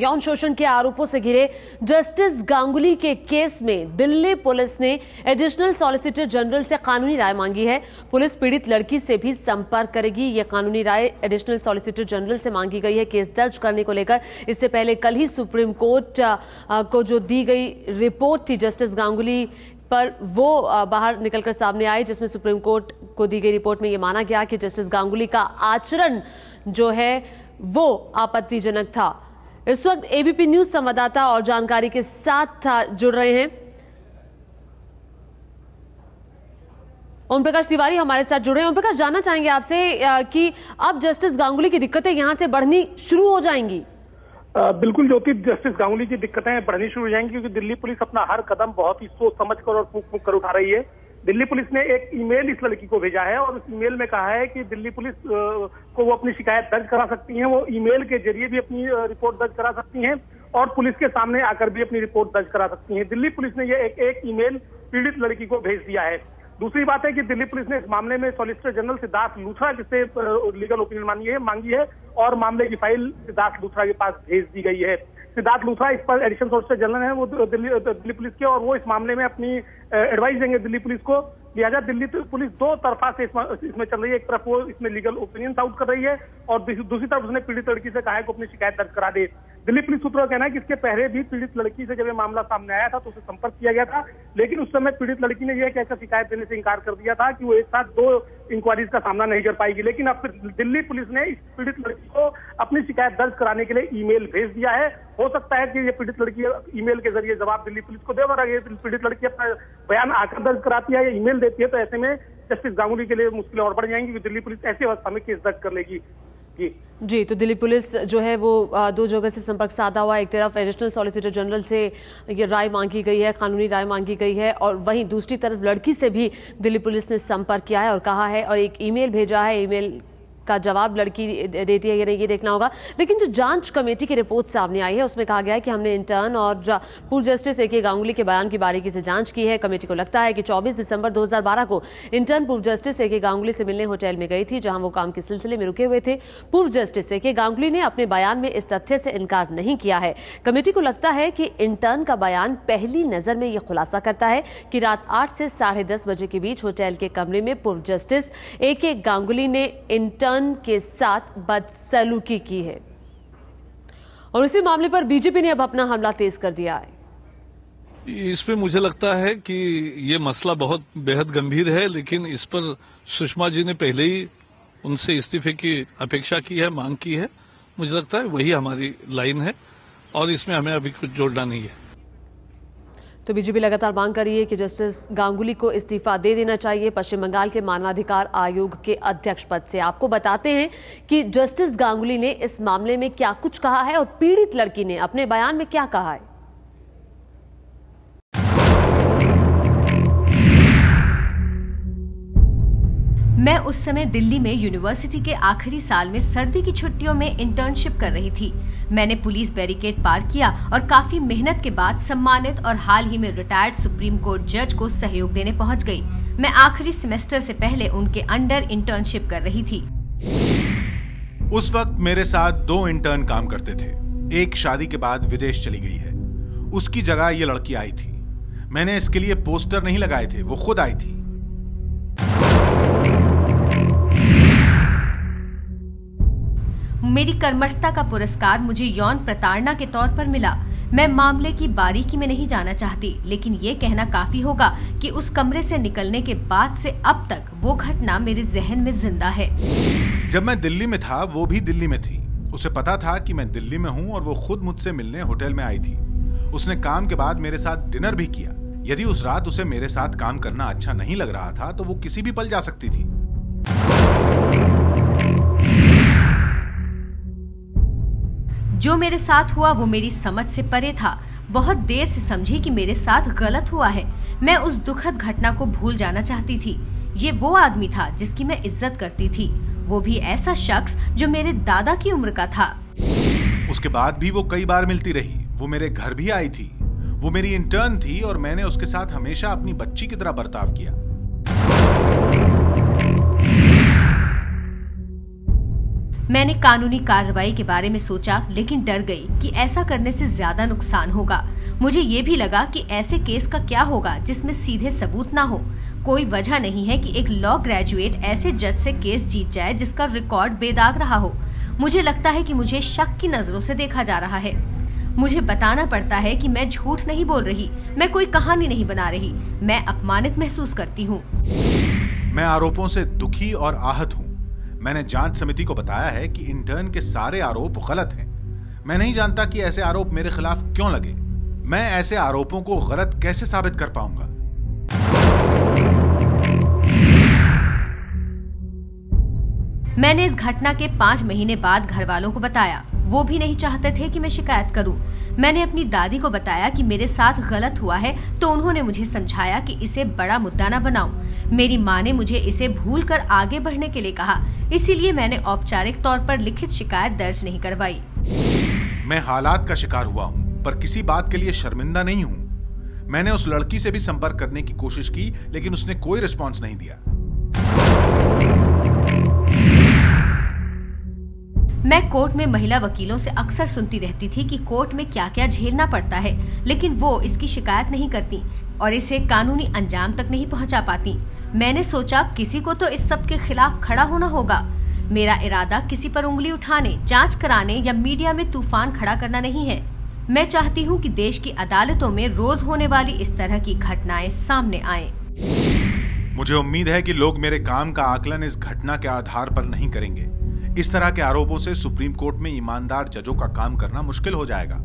यौन शोषण के आरोपों से घिरे जस्टिस गांगुली के केस में दिल्ली पुलिस ने एडिशनल सॉलिसिटर जनरल से कानूनी राय मांगी है। पुलिस पीड़ित लड़की से भी संपर्क करेगी। यह कानूनी राय एडिशनल सॉलिसिटर जनरल से मांगी गई है केस दर्ज करने को लेकर। इससे पहले कल ही सुप्रीम कोर्ट को जो दी गई रिपोर्ट थी जस्टिस गांगुली पर, वो बाहर निकलकर सामने आई, जिसमें सुप्रीम कोर्ट को दी गई रिपोर्ट में यह माना गया कि जस्टिस गांगुली का आचरण जो है वो आपत्तिजनक था। इस वक्त एबीपी न्यूज संवाददाता और जानकारी के साथ जुड़ रहे हैं ओम प्रकाश तिवारी हमारे साथ जुड़े हैं। ओम प्रकाश, जानना चाहेंगे आपसे कि अब जस्टिस गांगुली की दिक्कतें यहां से बढ़नी शुरू हो जाएंगी? बिल्कुल ज्योति, जस्टिस गांगुली की दिक्कतें बढ़नी शुरू हो जाएंगी क्योंकि दिल्ली पुलिस अपना हर कदम बहुत ही सोच समझकर और फूंक फूंक कर उठा रही है। दिल्ली पुलिस ने एक ईमेल इस लड़की को भेजा है और उस ईमेल में कहा है कि दिल्ली पुलिस को वो अपनी शिकायत दर्ज करा सकती हैं, वो ईमेल के जरिए भी अपनी रिपोर्ट दर्ज करा सकती हैं और पुलिस के सामने आकर भी अपनी रिपोर्ट दर्ज करा सकती हैं। दिल्ली पुलिस ने ये एक ईमेल पीड़ित लड़की को भेज दिया है। दूसरी बात है कि दिल्ली पुलिस ने इस मामले में सॉलिसिटर जनरल सिद्धार्थ लूथरा से लीगल ओपिनियन मांगी है और मामले की फाइल सिद्धार्थ लूथरा के पास भेज दी गई है। सिद्धार्थ लूथरा इस पर एडिशनल सॉलिसिटर जनरल है, वो दिल्ली पुलिस के, और वो इस मामले में अपनी एडवाइस देंगे दिल्ली पुलिस को। लिहाजा दिल्ली पुलिस दो तरफा से इसमें चल रही है। एक तरफ वो इसमें लीगल ओपिनियन आउट कर रही है और दूसरी तरफ उसने पीड़ित लड़की से कहा है कि अपनी शिकायत दर्ज करा दे। दिल्ली पुलिस सूत्रों का कहना है कि इसके पहले भी पीड़ित लड़की से जब ये मामला सामने आया था तो उसे संपर्क किया गया था, लेकिन उस समय पीड़ित लड़की ने यह कहकर शिकायत देने से इनकार कर दिया था कि वो एक साथ दो इंक्वायरीज का सामना नहीं कर पाएगी। लेकिन अब फिर दिल्ली पुलिस ने इस पीड़ित लड़की को अपनी शिकायत दर्ज कराने के लिए ईमेल भेज दिया है। हो सकता है कि ये पीड़ित लड़की ईमेल के जरिए जवाब दिल्ली पुलिस को दे, और अगर पीड़ित लड़की अपना बयान आकर दर्ज कराती है या ईमेल देती है तो ऐसे में जस्टिस गांगुली के लिए मुश्किलें और बढ़ जाएंगी क्योंकि दिल्ली पुलिस ऐसी अवस्था में केस दर्ज कर लेगी। जी, तो दिल्ली पुलिस जो है वो दो जगह से संपर्क साधा हुआ है। एक तरफ एडिशनल सॉलिसिटर जनरल से ये राय मांगी गई है, कानूनी राय मांगी गई है, और वहीं दूसरी तरफ लड़की से भी दिल्ली पुलिस ने संपर्क किया है और कहा है, और एक ईमेल भेजा है। ईमेल का जवाब लड़की देती है या नहीं ये देखना होगा। लेकिन जो जांच कमेटी की रिपोर्ट सामने आई है उसमें कहा गया है कि हमने इंटर्न और पूर्व जस्टिस ए.के. गांगुली के बयान की बारीकी से जांच की है। कमेटी को लगता है कि 24 दिसंबर 2012 को इंटर्न पूर्व जस्टिस ए.के. गांगुली से मिलने होटल में गई थी जहां वो काम के सिलसिले में रुके हुए थे। पूर्व जस्टिस ए.के. गांगुली ने अपने बयान में इस तथ्य से इनकार नहीं किया है। कमेटी को लगता है कि इंटर्न का बयान पहली नजर में यह खुलासा करता है कि रात 8 से 10:30 बजे के बीच होटल के कमरे में पूर्व जस्टिस ए.के. गांगुली ने इंटर्न के साथ बदसलूकी की है। और इसी मामले पर बीजेपी ने अब अपना हमला तेज कर दिया है। इसमें मुझे लगता है कि ये मसला बहुत बेहद गंभीर है, लेकिन इस पर सुषमा जी ने पहले ही उनसे इस्तीफे की अपेक्षा की है, मांग की है। मुझे लगता है वही हमारी लाइन है और इसमें हमें अभी कुछ जोड़ना नहीं है। तो बीजेपी लगातार मांग कर रही है कि जस्टिस गांगुली को इस्तीफा दे देना चाहिए पश्चिम बंगाल के मानवाधिकार आयोग के अध्यक्ष पद से। आपको बताते हैं कि जस्टिस गांगुली ने इस मामले में क्या कुछ कहा है और पीड़ित लड़की ने अपने बयान में क्या कहा है। मैं उस समय दिल्ली में यूनिवर्सिटी के आखिरी साल में सर्दी की छुट्टियों में इंटर्नशिप कर रही थी। मैंने पुलिस बैरिकेड पार किया और काफी मेहनत के बाद सम्मानित और हाल ही में रिटायर्ड सुप्रीम कोर्ट जज को सहयोग देने पहुंच गई। मैं आखिरी सेमेस्टर से पहले उनके अंडर इंटर्नशिप कर रही थी। उस वक्त मेरे साथ 2 इंटर्न काम करते थे। एक शादी के बाद विदेश चली गई है, उसकी जगह ये लड़की आई थी। मैंने इसके लिए पोस्टर नहीं लगाए थे, वो खुद आई थी। मेरी कर्मठता का पुरस्कार मुझे यौन प्रताड़ना के तौर पर मिला। मैं मामले की बारीकी में नहीं जाना चाहती, लेकिन ये कहना काफी होगा कि उस कमरे से निकलने के बाद से अब तक वो घटना मेरे जहन में जिंदा है। जब मैं दिल्ली में था, वो भी दिल्ली में थी। उसे पता था कि मैं दिल्ली में हूँ और वो खुद मुझसे मिलने होटल में आई थी। उसने काम के बाद मेरे साथ डिनर भी किया। यदि उस रात उसे मेरे साथ काम करना अच्छा नहीं लग रहा था तो वो किसी भी पल जा सकती थी। जो मेरे साथ हुआ वो मेरी समझ से परे था। बहुत देर से समझी कि मेरे साथ गलत हुआ है। मैं उस दुखद घटना को भूल जाना चाहती थी। ये वो आदमी था जिसकी मैं इज्जत करती थी, वो भी ऐसा शख्स जो मेरे दादा की उम्र का था। उसके बाद भी वो कई बार मिलती रही। वो मेरे घर भी आई थी। वो मेरी इंटर्न थी और मैंने उसके साथ हमेशा अपनी बच्ची की तरह बर्ताव किया। मैंने कानूनी कार्रवाई के बारे में सोचा, लेकिन डर गई कि ऐसा करने से ज्यादा नुकसान होगा। मुझे ये भी लगा कि ऐसे केस का क्या होगा जिसमें सीधे सबूत ना हो। कोई वजह नहीं है कि एक लॉ ग्रेजुएट ऐसे जज से केस जीत जाए जिसका रिकॉर्ड बेदाग रहा हो। मुझे लगता है कि मुझे शक की नजरों से देखा जा रहा है। मुझे बताना पड़ता है कि मैं झूठ नहीं बोल रही, मैं कोई कहानी नहीं बना रही। मैं अपमानित महसूस करती हूँ। मैं आरोपों से दुखी और आहत हूँ। मैंने जांच समिति को बताया है कि इंटर्न के सारे आरोप गलत हैं। मैं नहीं जानता कि ऐसे आरोप मेरे खिलाफ क्यों लगे। मैं ऐसे आरोपों को गलत कैसे साबित कर पाऊंगा? मैंने इस घटना के 5 महीने बाद घर वालों को बताया। वो भी नहीं चाहते थे कि मैं शिकायत करूं। मैंने अपनी दादी को बताया कि मेरे साथ गलत हुआ है, तो उन्होंने मुझे समझाया कि इसे बड़ा मुद्दा न बनाऊं। मेरी माँ ने मुझे इसे भूलकर आगे बढ़ने के लिए कहा, इसीलिए मैंने औपचारिक तौर पर लिखित शिकायत दर्ज नहीं करवाई। मैं हालात का शिकार हुआ हूँ, पर किसी बात के लिए शर्मिंदा नहीं हूँ। मैंने उस लड़की से भी संपर्क करने की कोशिश की, लेकिन उसने कोई रिस्पॉन्स नहीं दिया। मैं कोर्ट में महिला वकीलों से अक्सर सुनती रहती थी कि कोर्ट में क्या क्या झेलना पड़ता है, लेकिन वो इसकी शिकायत नहीं करती और इसे कानूनी अंजाम तक नहीं पहुंचा पाती। मैंने सोचा किसी को तो इस सब के खिलाफ खड़ा होना होगा। मेरा इरादा किसी पर उंगली उठाने, जांच कराने या मीडिया में तूफान खड़ा करना नहीं है। मैं चाहती हूँ कि देश की अदालतों में रोज होने वाली इस तरह की घटनाएं सामने आएं। मुझे उम्मीद है कि लोग मेरे काम का आकलन इस घटना के आधार पर नहीं करेंगे। इस तरह के आरोपों से सुप्रीम कोर्ट में ईमानदार जजों का काम करना मुश्किल हो जाएगा।